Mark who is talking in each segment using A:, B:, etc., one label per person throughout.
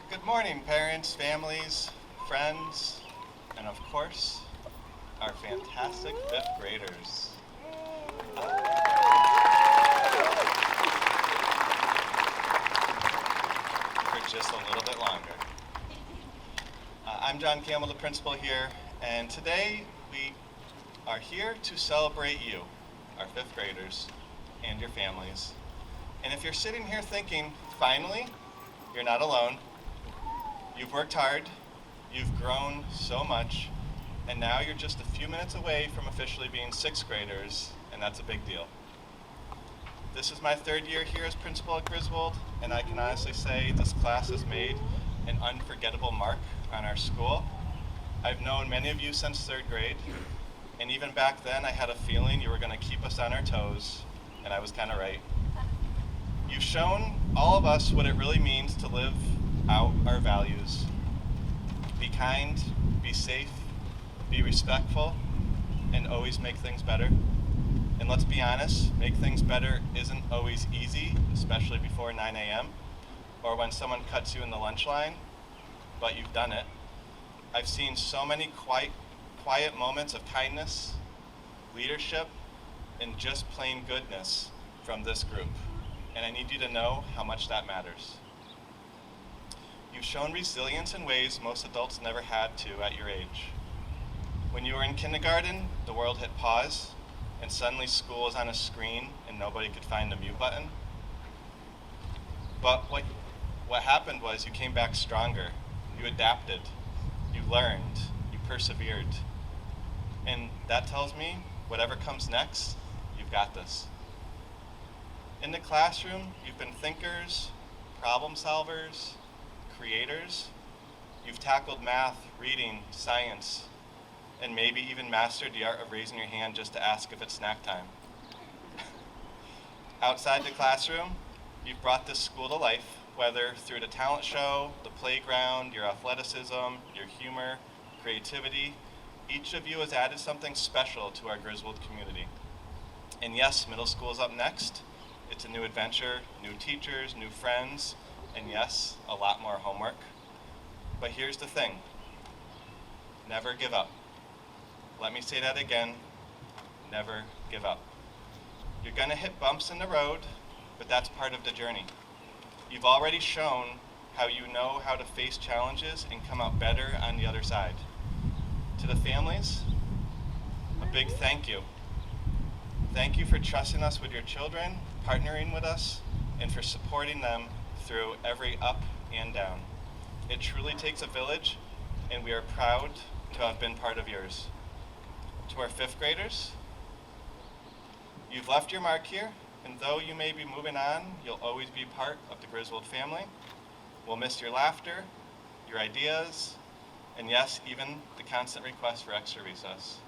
A: Good morning, parents, families, friends, and of course, our fantastic fifth graders. For just a little bit longer. I'm John Campbell, the principal here, and today we are here to celebrate you, our fifth graders, and your families. And if you're sitting here thinking, finally, you're not alone. You've worked hard, you've grown so much, and now you're just a few minutes away from officially being sixth graders, and that's a big deal. This is my third year here as principal at Griswold, and I can honestly say this class has made an unforgettable mark on our school. I've known many of you since third grade, and even back then I had a feeling you were going to keep us on our toes, and I was kind of right. You've shown all of us what it really means to live out our values. Be kind, be safe, be respectful, and always make things better. And let's be honest, make things better isn't always easy, especially before 9 a.m. or when someone cuts you in the lunch line, but you've done it. I've seen so many quiet moments of kindness, leadership, and just plain goodness from this group. And I need you to know how much that matters. You've shown resilience in ways most adults never had to at your age. When you were in kindergarten, the world hit pause, and suddenly school was on a screen and nobody could find the mute button. But what happened was you came back stronger. You adapted, you learned, you persevered. And that tells me whatever comes next, you've got this. In the classroom, you've been thinkers, problem solvers, creators. You've tackled math, reading, science, and maybe even mastered the art of raising your hand just to ask if it's snack time. Outside the classroom, you've brought this school to life, whether through the talent show, the playground, your athleticism, your humor, creativity. Each of you has added something special to our Griswold community. And yes, middle school is up next. It's a new adventure, new teachers, new friends, and yes, a lot more homework. But here's the thing, never give up. Let me say that again, never give up. You're gonna hit bumps in the road, but that's part of the journey. You've already shown how you know how to face challenges and come out better on the other side. To the families, a big thank you. Thank you for trusting us with your children, partnering with us, and for supporting them through every up and down. It truly takes a village, and we are proud to have been part of yours. To our fifth graders, you've left your mark here, and though you may be moving on, you'll always be part of the Griswold family. We'll miss your laughter, your ideas, and yes, even the constant request for extra recess.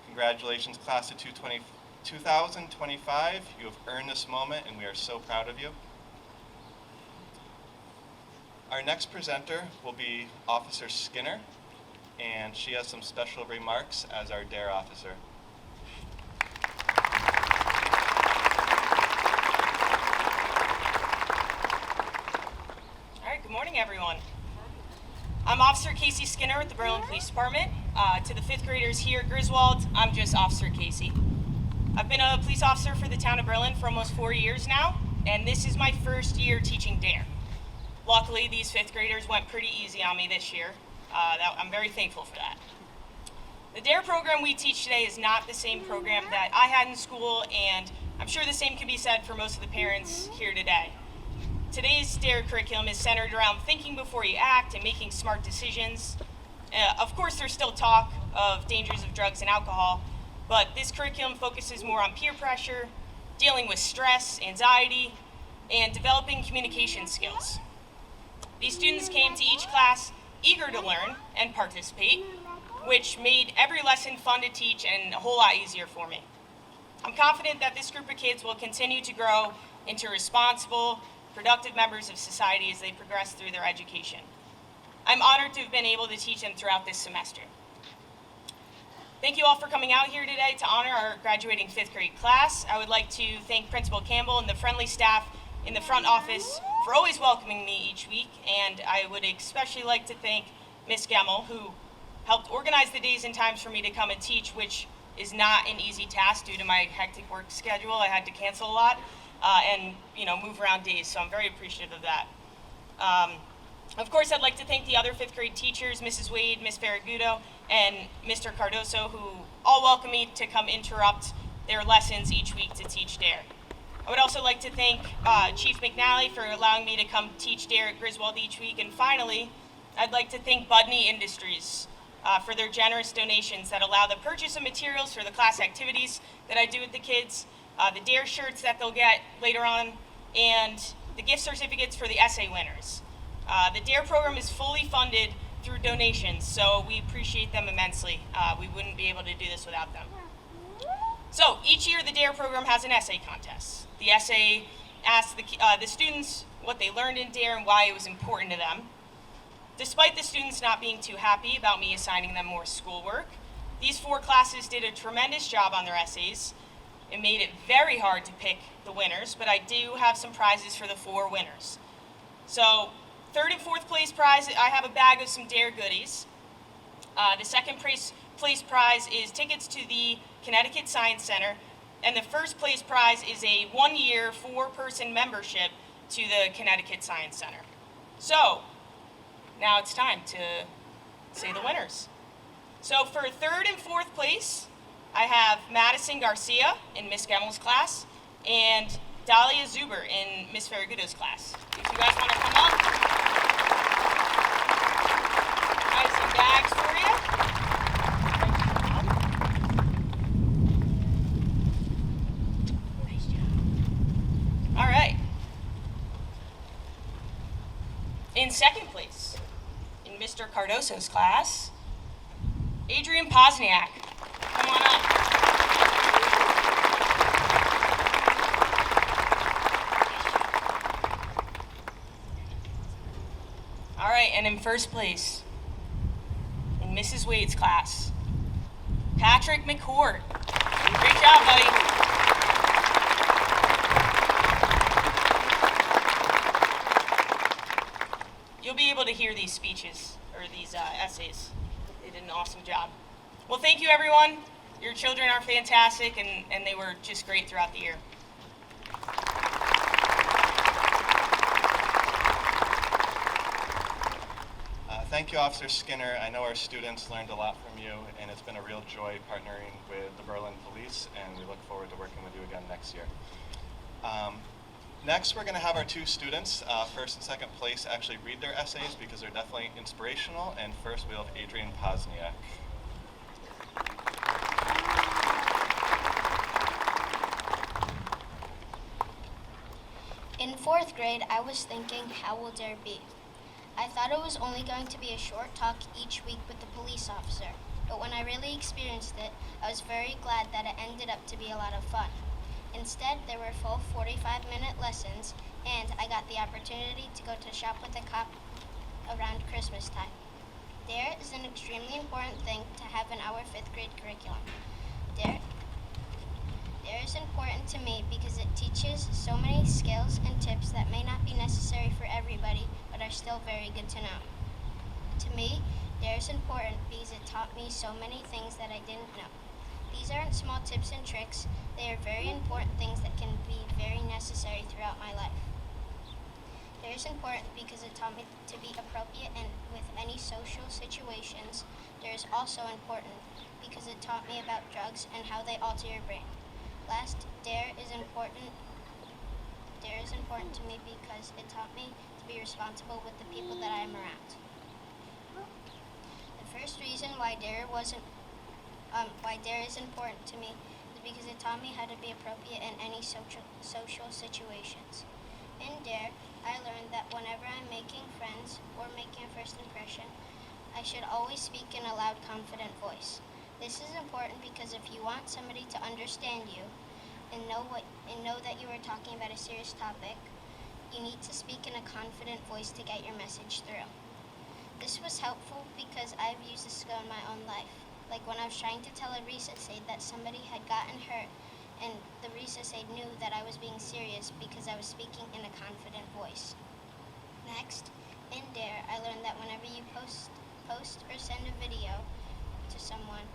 A: Congratulations, class of 2025. You have earned this moment, and we are so proud of you. Our next presenter will be Officer Skinner, and she has some special remarks as our DARE officer.
B: All right, good morning, everyone. I'm Officer Casey Skinner with the Berlin Police Department. To the fifth graders here at Griswold, I'm just Officer Casey. I've been a police officer for the town of Berlin for almost 4 years now, and this is my first year teaching DARE. Luckily, these fifth graders went pretty easy on me this year. I'm very thankful for that. The DARE program we teach today is not the same program that I had in school, and I'm sure the same can be said for most of the parents here today. Today's DARE curriculum is centered around thinking before you act and making smart decisions. Of course, there's still talk of dangers of drugs and alcohol, but this curriculum focuses more on peer pressure, dealing with stress, anxiety, and developing communication skills. These students came to each class eager to learn and participate, which made every lesson fun to teach and a whole lot easier for me. I'm confident that this group of kids will continue to grow into responsible, productive members of society as they progress through their education. I'm honored to have been able to teach them throughout this semester. Thank you all for coming out here today to honor our graduating fifth grade class. I would like to thank Principal Campbell and the friendly staff in the front office for always welcoming me each week, and I would especially like to thank Miss Gemmel, who helped organize the days and times for me to come and teach, which is not an easy task due to my hectic work schedule. I had to cancel a lot and move around days, so I'm very appreciative of that. Of course, I'd like to thank the other fifth grade teachers, Mrs. Wade, Miss Farragudo, and Mr. Cardoso, who all welcome me to come interrupt their lessons each week to teach DARE. I would also like to thank Chief McNally for allowing me to come teach DARE at Griswold each week. And finally, I'd like to thank Budney Industries for their generous donations that allow the purchase of materials for the class activities that I do with the kids, the DARE shirts that they'll get later on, and the gift certificates for the essay winners. The DARE program is fully funded through donations, so we appreciate them immensely. We wouldn't be able to do this without them. So each year the DARE program has an essay contest. The essay asks the students what they learned in DARE and why it was important to them. Despite the students not being too happy about me assigning them more schoolwork, these 4 classes did a tremendous job on their essays. It made it very hard to pick the winners, but I do have some prizes for the 4 winners. So 3rd and 4th place prize, I have a bag of some DARE goodies. The 2nd place prize is tickets to the Connecticut Science Center, and the 1st place prize is a 1-year 4-person membership to the Connecticut Science Center. So now it's time to say the winners. So for 3rd and 4th place, I have Madison Garcia in Miss Gemmel's class and Dahlia Zuber in Miss Farragudo's class. If you guys want to come up, I have some bags for you. Nice job. All right. In 2nd place, in Mr. Cardoso's class, Adrian Posniak. Come on up. All right, and in 1st place, in Mrs. Wade's class, Patrick McCord. Great job, buddy. You'll be able to hear these speeches, or these essays. They did an awesome job. Well, thank you, everyone. Your children are fantastic, and they were just great throughout the year.
A: Thank you, Officer Skinner. I know our students learned a lot from you, and it's been a real joy partnering with the Berlin Police, and we look forward to working with you again next year. Next, we're going to have our 2 students, 1st and 2nd place, actually read their essays because they're definitely inspirational. And first, we'll have Adrian Posniak.
C: In 4th grade, I was thinking, how will DARE be? I thought it was only going to be a short talk each week with the police officer, but when I really experienced it, I was very glad that it ended up to be a lot of fun. Instead, there were full 45-minute lessons, and I got the opportunity to go to shop with a cop around Christmas time. DARE is an extremely important thing to have in our 5th grade curriculum. DARE is important to me because it teaches so many skills and tips that may not be necessary for everybody, but are still very good to know. To me, DARE is important because it taught me so many things that I didn't know. These aren't small tips and tricks, they are very important things that can be very necessary throughout my life. DARE is important because it taught me to be appropriate and with any social situations. DARE is also important because it taught me about drugs and how they alter your brain. Last, DARE is important to me because it taught me to be responsible with the people that I am around. The first reason why DARE is important to me is because it taught me how to be appropriate in any social situations. In DARE, I learned that whenever I'm making friends or making a first impression, I should always speak in a loud, confident voice. This is important because if you want somebody to understand you and know that you are talking about a serious topic, you need to speak in a confident voice to get your message through. This was helpful because I've used this skill in my own life. Like when I was trying to tell a recess aide that somebody had gotten hurt and the recess aide knew that I was being serious because I was speaking in a confident voice. Next, in DARE, I learned that whenever you post or send a video to someone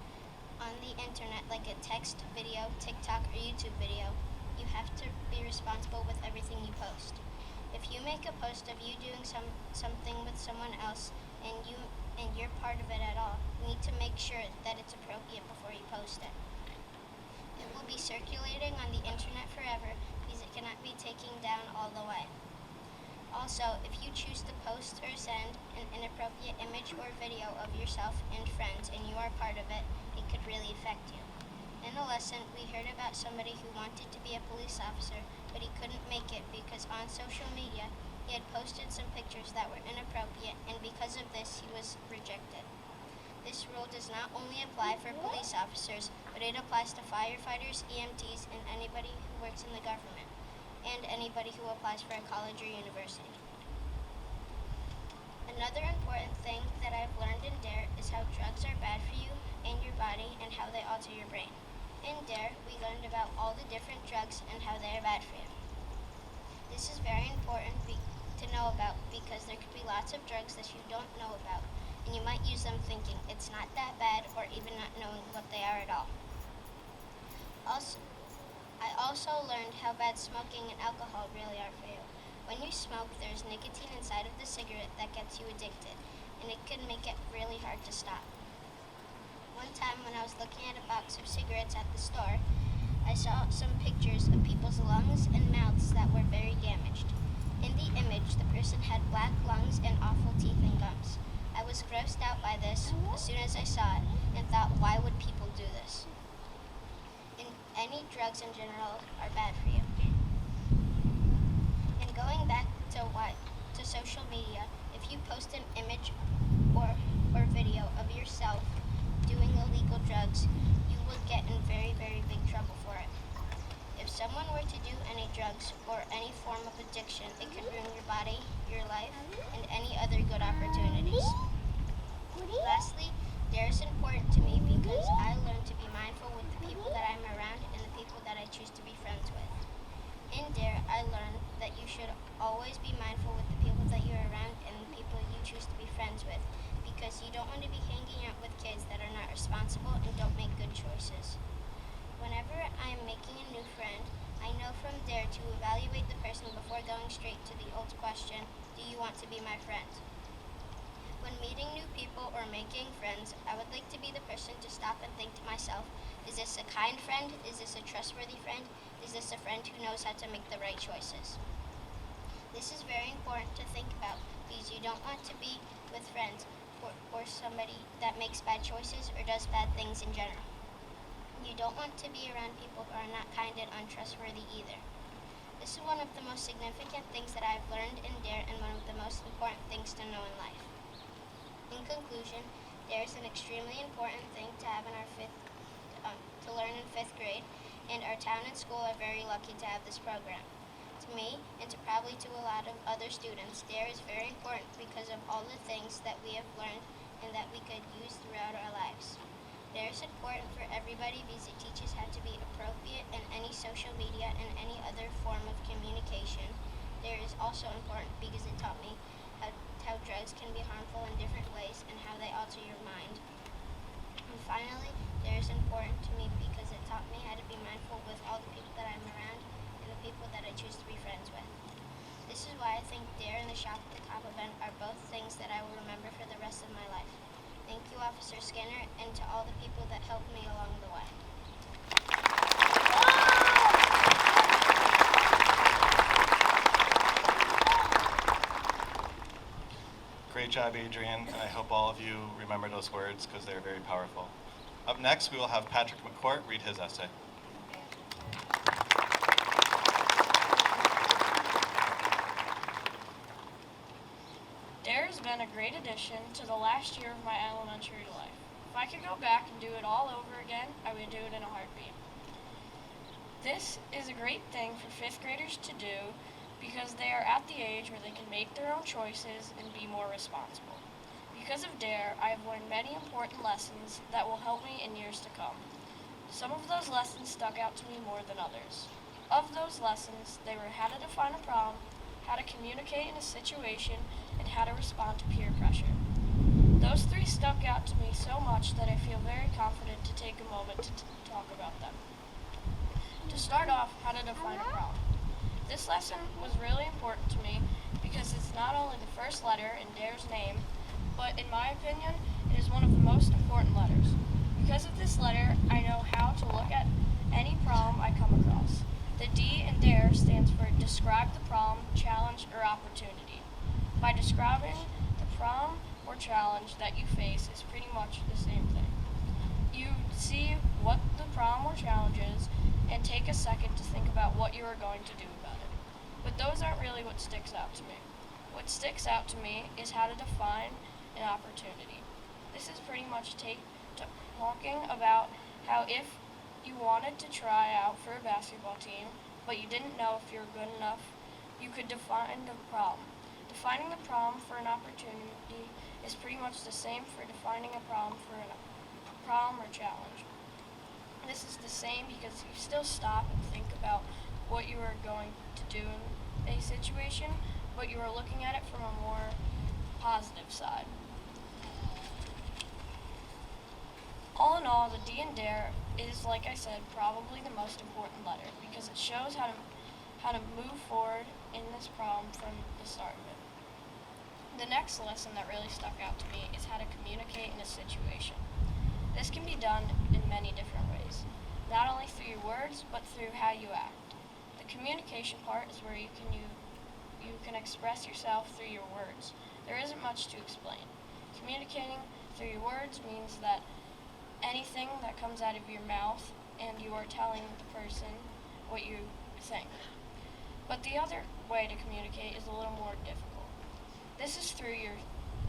C: on the internet, like a text, video, TikTok, or YouTube video, you have to be responsible with everything you post. If you make a post of you doing something with someone else and you're part of it at all, you need to make sure that it's appropriate before you post it. It will be circulating on the internet forever because it cannot be taken down all the way. Also, if you choose to post or send an inappropriate image or video of yourself and friends and you are part of it, it could really affect you. In a lesson, we heard about somebody who wanted to be a police officer, but he couldn't make it because on social media, he had posted some pictures that were inappropriate, and because of this, he was rejected. This rule does not only apply for police officers, but it applies to firefighters, EMTs, and anybody who works in the government, and anybody who applies for a college or university. Another important thing that I've learned in DARE is how drugs are bad for you and your body and how they alter your brain. In DARE, we learned about all the different drugs and how they are bad for you. This is very important to know about because there could be lots of drugs that you don't know about, and you might use them thinking it's not that bad or even not knowing what they are at all. I also learned how bad smoking and alcohol really are for you. When you smoke, there's nicotine inside of the cigarette that gets you addicted, and it can make it really hard to stop. One time when I was looking at a box of cigarettes at the store, I saw some pictures of people's lungs and mouths that were very damaged. In the image, the person had black lungs and awful teeth and gums. I was grossed out by this as soon as I saw it and thought, why would people do this? Any drugs in general are bad for you. And going back to social media, if you post an image or video of yourself doing illegal drugs, you will get in very, very big trouble for it. If someone were to do any drugs or any form of addiction, it could ruin your body, your life, and any other good opportunities. Lastly, DARE is important to me because I learned to be mindful with the people that I'm around and the people that I choose to be friends with. In DARE, I learned that you should always be mindful with the people that you're around and the people you choose to be friends with, because you don't want to be hanging out with kids that are not responsible and don't make good choices. Whenever I am making a new friend, I know from DARE to evaluate the person before going straight to the old question, do you want to be my friend? When meeting new people or making friends, I would like to be the person to stop and think to myself, is this a kind friend? Is this a trustworthy friend? Is this a friend who knows how to make the right choices? This is very important to think about because you don't want to be with friends or somebody that makes bad choices or does bad things in general. You don't want to be around people who are not kind and untrustworthy either. This is one of the most significant things that I've learned in DARE and one of the most important things to know in life. In conclusion, DARE is an extremely important thing to have to learn in 5th grade, and our town and school are very lucky to have this program. To me, and probably to a lot of other students, DARE is very important because of all the things that we have learned and that we could use throughout our lives. DARE is important for everybody because it teaches how to be appropriate in any social media and any other form of communication. DARE is also important because it taught me how drugs can be harmful in different ways and how they alter your mind. And finally, DARE is important to me because it taught me how to be mindful with all the people that I'm around and the people that I choose to be friends with. This is why I think DARE and the Shop at the Top event are both things that I will remember for the rest of my life. Thank you, Officer Skinner, and to all the people that helped me along the way.
A: Great job, Adrian, and I hope all of you remember those words because they're very powerful. Up next, we will have Patrick McCourt read his essay.
D: DARE has been a great addition to the last year of my elementary life. If I could go back and do it all over again, I would do it in a heartbeat. This is a great thing for 5th graders to do because they are at the age where they can make their own choices and be more responsible. Because of DARE, I have learned many important lessons that will help me in years to come. Some of those lessons stuck out to me more than others. Of those lessons, they were how to define a problem, how to communicate in a situation, and how to respond to peer pressure. Those three stuck out to me so much that I feel very confident to take a moment to talk about them. To start off, how to define a problem. This lesson was really important to me because it's not only the first letter in DARE's name, but in my opinion, it is one of the most important letters. Because of this letter, I know how to look at any problem I come across. The D in DARE stands for Describe the Problem, Challenge, or Opportunity. By describing the problem or challenge that you face is pretty much the same thing. You see what the problem or challenge is and take a second to think about what you are going to do about it. But those aren't really what sticks out to me. What sticks out to me is how to define an opportunity. This is pretty much talking about how if you wanted to try out for a basketball team, but you didn't know if you were good enough, you could define the problem. Defining the problem for an opportunity is pretty much the same for defining a problem for a problem or challenge. This is the same because you still stop and think about what you are going to do in a situation, but you are looking at it from a more positive side. All in all, the D in DARE is, like I said, probably the most important letter because it shows how to move forward in this problem from the start of it. The next lesson that really stuck out to me is how to communicate in a situation. This can be done in many different ways, not only through your words, but through how you act. The communication part is where you can express yourself through your words. There isn't much to explain. Communicating through your words means that anything that comes out of your mouth and you are telling the person what you think. But the other way to communicate is a little more difficult. This is through your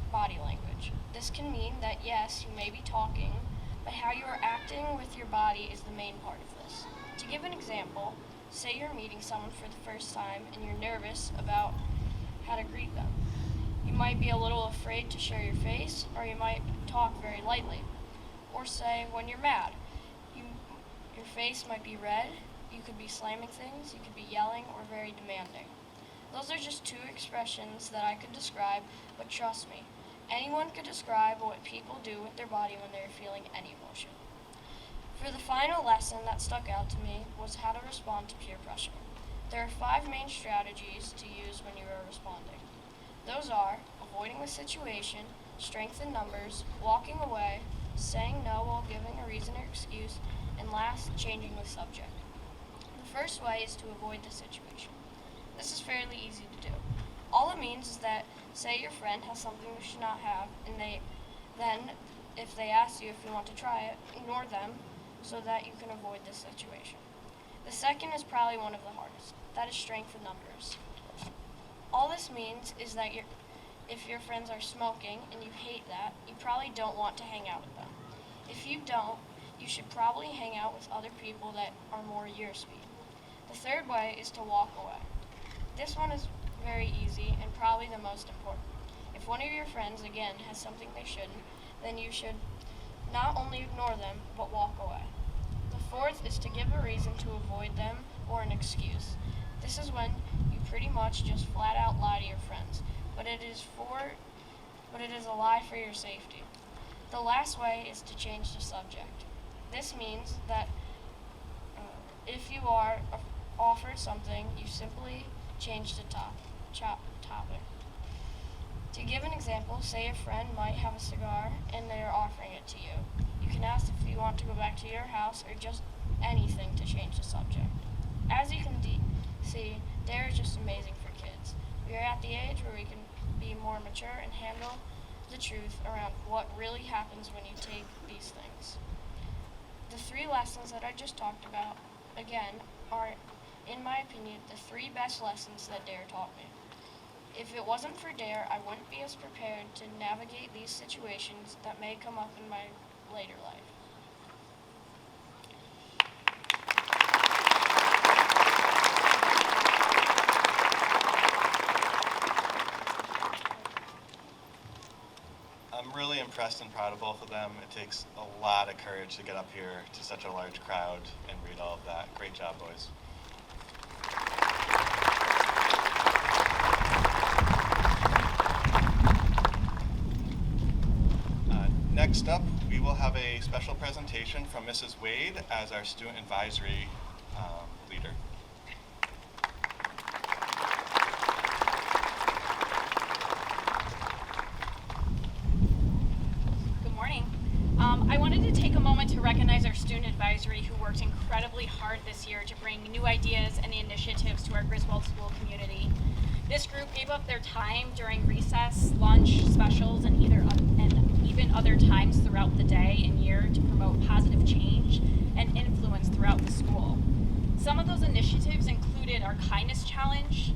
D: body language. This can mean that yes, you may be talking, but how you are acting with your body is the main part of this. To give an example, say you're meeting someone for the first time and you're nervous about how to greet them. You might be a little afraid to show your face, or you might talk very lightly. Or say when you're mad, your face might be red, you could be slamming things, you could be yelling, or very demanding. Those are just two expressions that I could describe, but trust me, anyone could describe what people do with their body when they're feeling any emotion. For the final lesson that stuck out to me was how to respond to peer pressure. There are 5 main strategies to use when you are responding. Those are avoiding the situation, strength in numbers, walking away, saying no while giving a reason or excuse, and last, changing the subject. The first way is to avoid the situation. This is fairly easy to do. All it means is that, say your friend has something you should not have, and if they ask you if you want to try it, ignore them so that you can avoid this situation. The second is probably one of the hardest. That is strength in numbers. All this means is that if your friends are smoking and you hate that, you probably don't want to hang out with them. If you don't, you should probably hang out with other people that are more your speed. The third way is to walk away. This one is very easy and probably the most important. If one of your friends, again, has something they shouldn't, then you should not only ignore them, but walk away. The fourth is to give a reason to avoid them or an excuse. This is when you pretty much just flat out lie to your friends, but it is a lie for your safety. The last way is to change the subject. This means that if you are offered something, you simply change the topic. To give an example, say a friend might have a cigar and they are offering it to you. You can ask if you want to go back to your house or just anything to change the subject. As you can see, DARE is just amazing for kids. We are at the age where we can be more mature and handle the truth around what really happens when you take these things. The 3 lessons that I just talked about, again, are, in my opinion, the 3 best lessons that DARE taught me. If it wasn't for DARE, I wouldn't be as prepared to navigate these situations that may come up in my later life.
A: I'm really impressed and proud of both of them. It takes a lot of courage to get up here to such a large crowd and read all of that. Great job, boys. Next up, we will have a special presentation from Mrs. Wade as our student advisory leader.
E: Good morning. I wanted to take a moment to recognize our student advisory who worked incredibly hard this year to bring new ideas and initiatives to our Griswold school community. This group gave up their time during recess, lunch, specials, and even other times throughout the day and year to promote positive change and influence throughout the school. Some of those initiatives included our kindness challenge,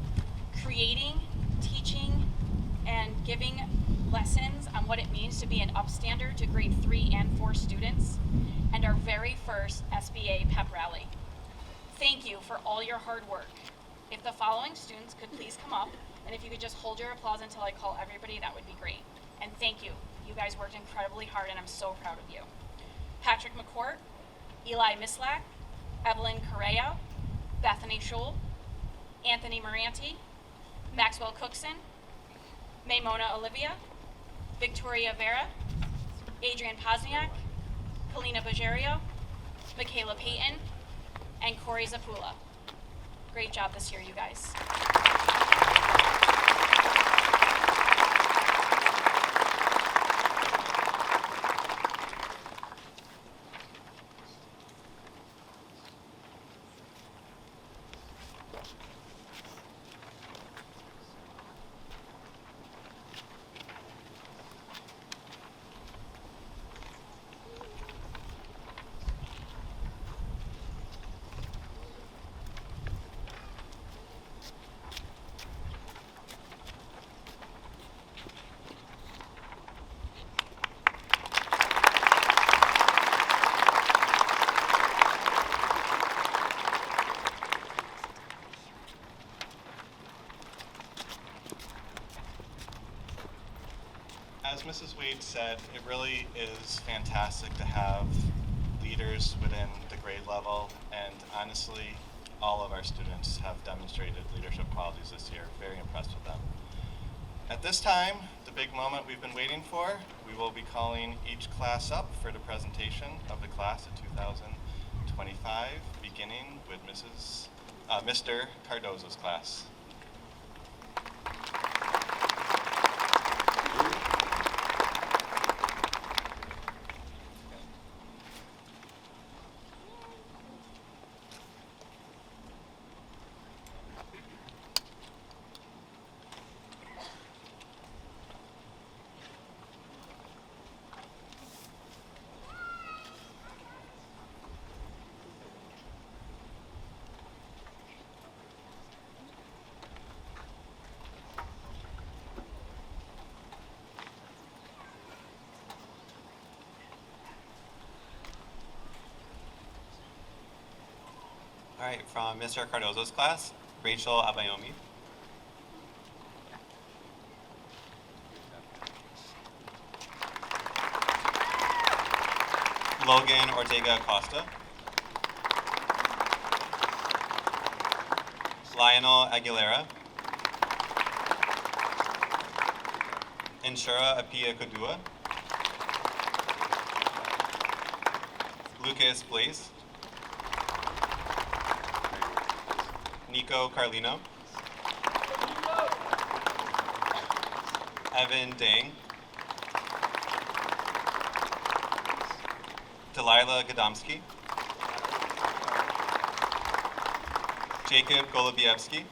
E: creating, teaching, and giving lessons on what it means to be an upstander to grade 3 and 4 students, and our very first SBA pep rally. Thank you for all your hard work. If the following students could please come up, and if you could just hold your applause until I call everybody, that would be great. And thank you. You guys worked incredibly hard, and I'm so proud of you. Patrick McCourt, Eli Mislak, Evelyn Correa, Bethany Schul, Anthony Moranti, Maxwell Cookson, Maymona Olivia, Victoria Vera, Adrian Pozniak, Kalina Bajerio, Michaela Payton, and Corey Zapula. Great job this year, you guys.
A: As Mrs. Wade said, it really is fantastic to have leaders within the grade level, and honestly, all of our students have demonstrated leadership qualities this year. Very impressed with them. At this time, the big moment we've been waiting for, we will be calling each class up for the presentation of the class of 2025, beginning with Mr. Cardozo's class.
F: All right, from Mr. Cardozo's class, Rachel Abayomi. Logan Ortega Acosta. Lionel Aguilera. Inshura Apia Kodua. Lucas Blaze. Nico Carlino. Evan Dang. Delilah Gadomski. Jacob Golubievsky.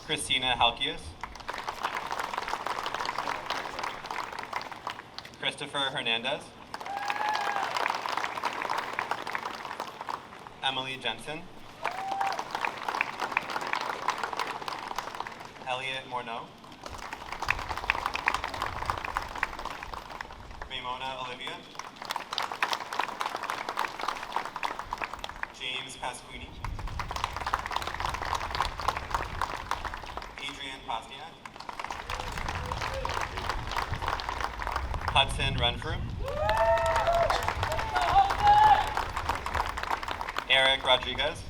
F: Christina Halkias. Christopher Hernandez. Emily Jensen. Elliot Morneau. Maymona Olivia. James Pasquini. Adrian Pozniak. Hudson Renfrew. Eric Rodriguez.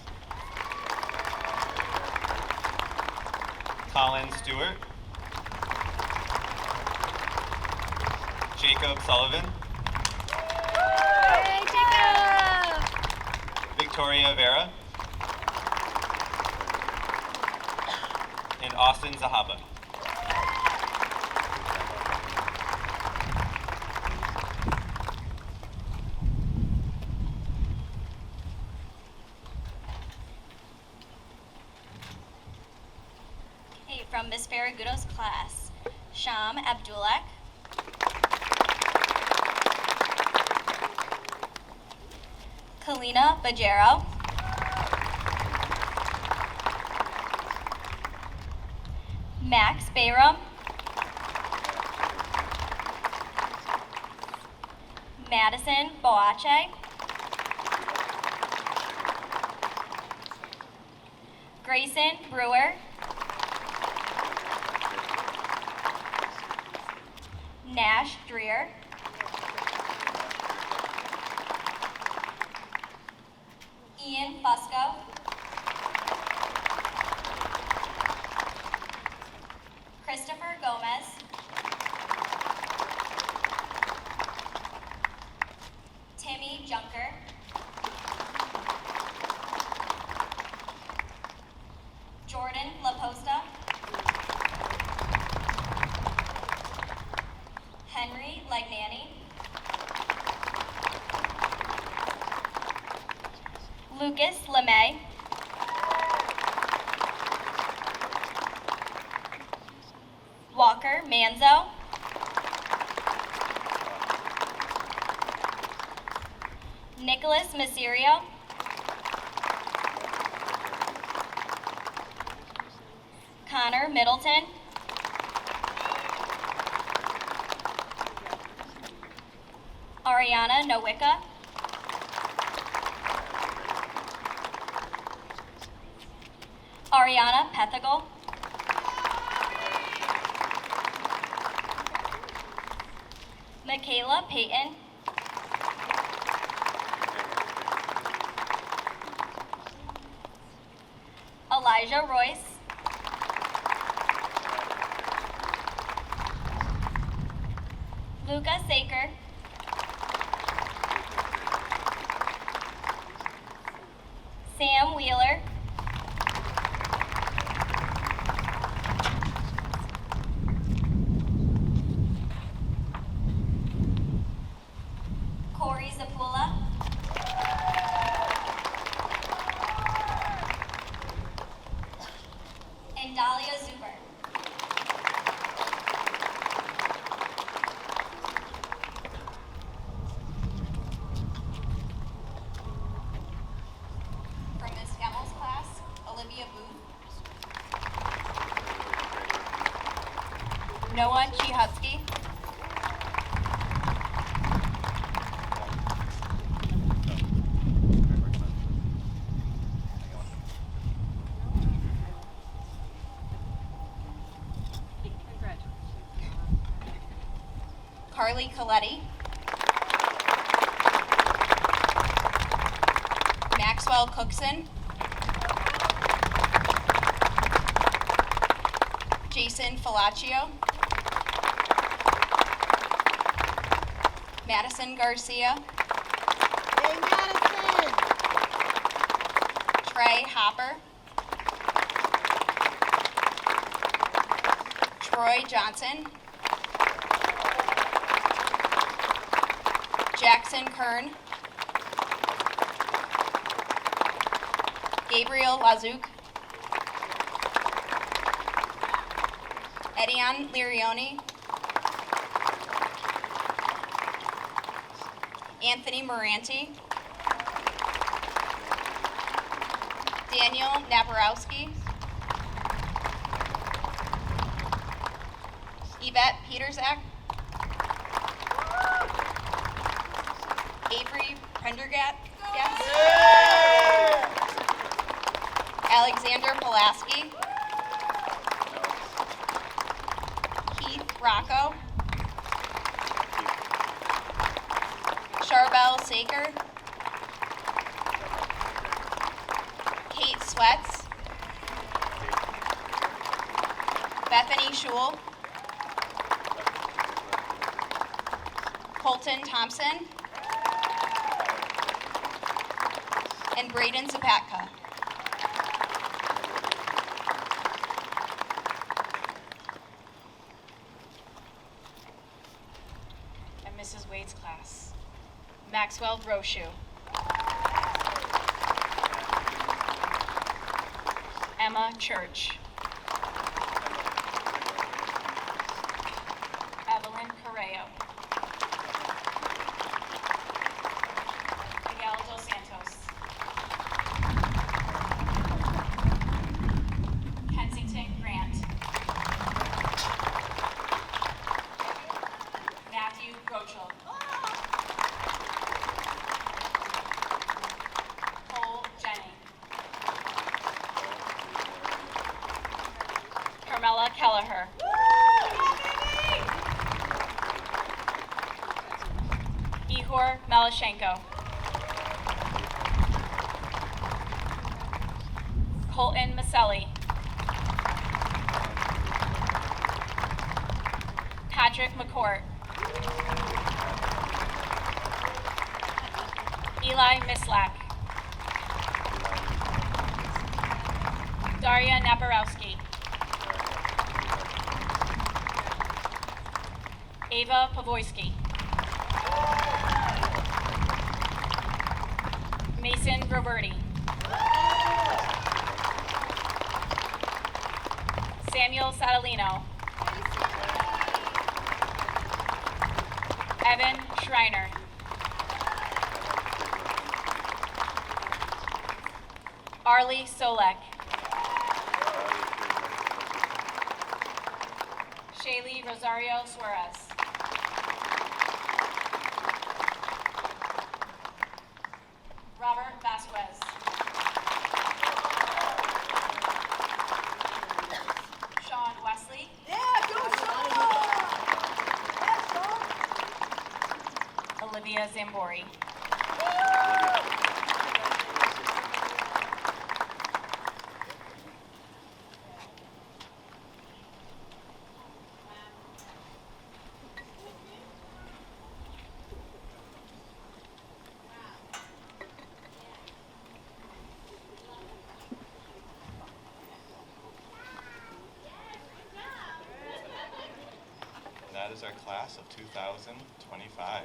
F: Colin Stewart. Jacob Sullivan.
G: Hey, Jacob!
F: Victoria Vera. And Austin Zahaba.
G: Hey, from Miss Farragudo's class, Sham Abdulak. Kalina Bajero. Max Bayram. Madison Boache. Grayson Brewer. Nash Dreer. Ian Fusco. Christopher Gomez. Timmy Junker. Jordan LaPosta. Henry Legnani. Lucas LeMay. Walker Manzo. Nicholas Masirio. Connor Middleton. Ariana Nowicka. Ariana Pethagal. Michaela Payton. Elijah Royce. Luca Saker. Sam Wheeler. Corey Zapula. And Dahlia Zuber. From Ms. Hamill's class, Olivia Booth. Noah Chihutsky. Carly Coletti. Maxwell Cookson. Jason Falaccio. Madison Garcia.
H: Hey, Madison!
G: Trey Hopper. Troy Johnson. Jackson Kern. Gabriel Lazouk. Edion Lirioni. Anthony Moranti. Daniel Naparowski. Yvette Peterzak. Avery Prendergast. Alexander Pulaski. Keith Rocco. Shaker, Kate Sweats, Bethany Schul, Colton Thompson, and Braden Zapatka.
E: And Mrs. Wade's class. Maxwell Roshu. Emma Church. Evelyn Correo. Miguel Dos Santos. Kensington Grant. Matthew Rochel. Cole Jennings. Carmela Kelleher. Igor Malashenko. Colton Maselli. Patrick McCourt. Eli Mislak. Daria Naparowski. Ava Pavoysky. Mason Roberti. Samuel Satalino. Evan Schreiner. Arlie Solek. Shaylee Rosario Suarez. Robert Vasquez. Sean Wesley. Olivia Zambori.
A: And that is our class of 2025.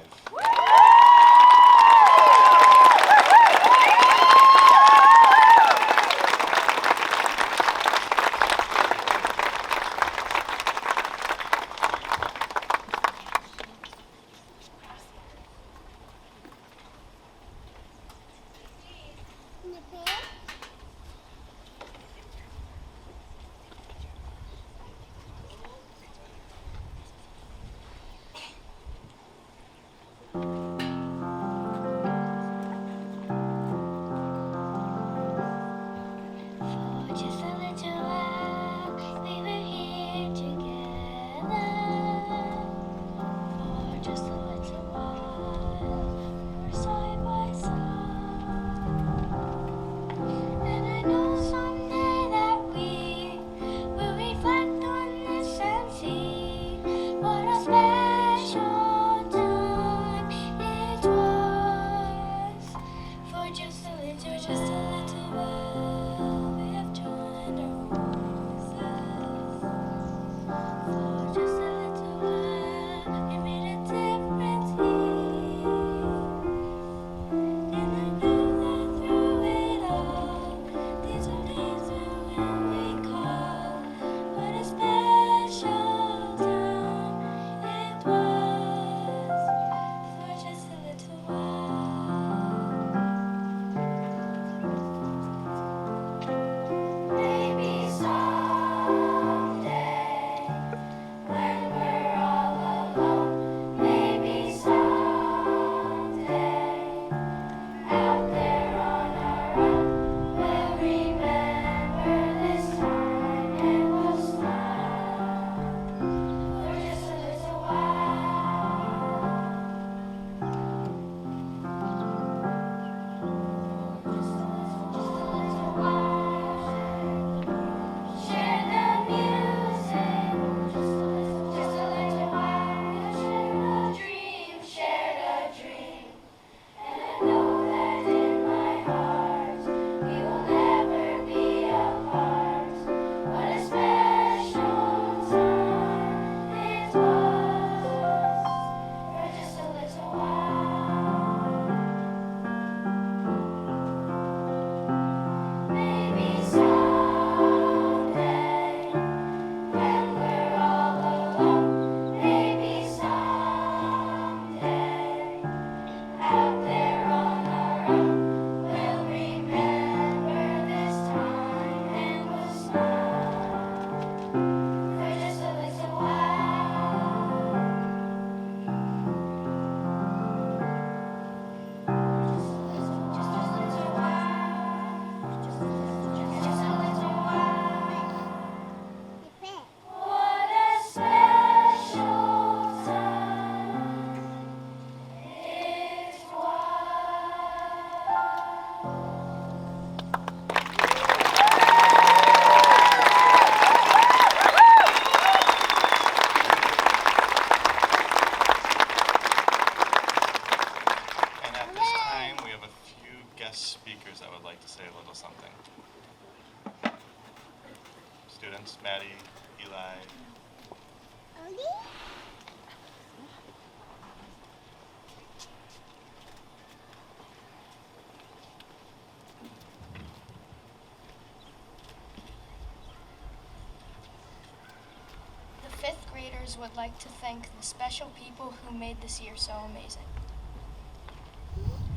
D: teachers would like to thank the special people who made this year so amazing.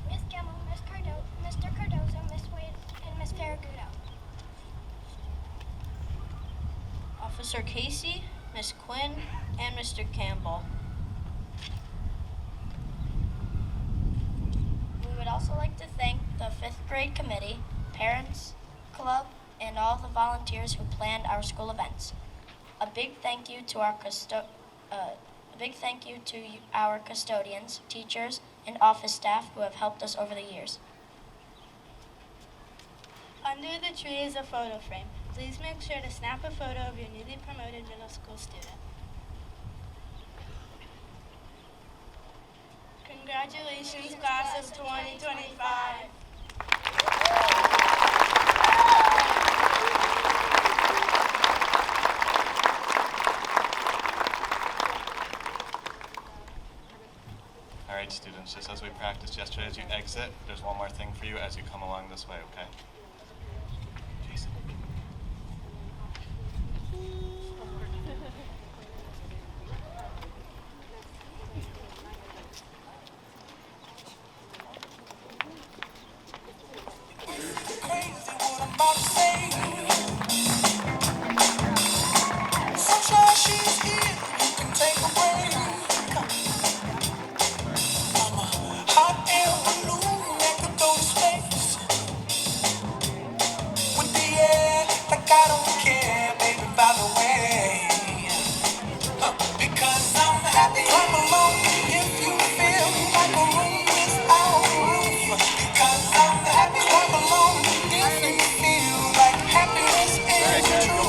C: Miss Gemmell, Mr. Cardozo, Miss Wade, and Miss Farragudo.
I: Officer Casey, Miss Quinn, and Mr. Campbell. We would also like to thank the 5th grade committee, parents, club, and all the volunteers who planned our school events. A big thank you to our custodians, teachers, and office staff who have helped us over the years.
J: Under the tree is a photo frame. Please make sure to snap a photo of your newly promoted middle school student. Congratulations, class of 2025.
A: All right, students, just as we practiced yesterday, as you exit, there's one more thing for you as you come along this way, okay? Jason.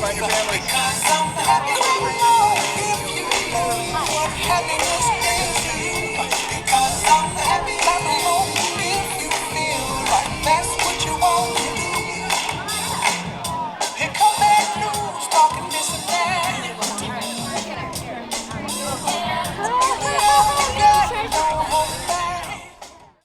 A: Find your family.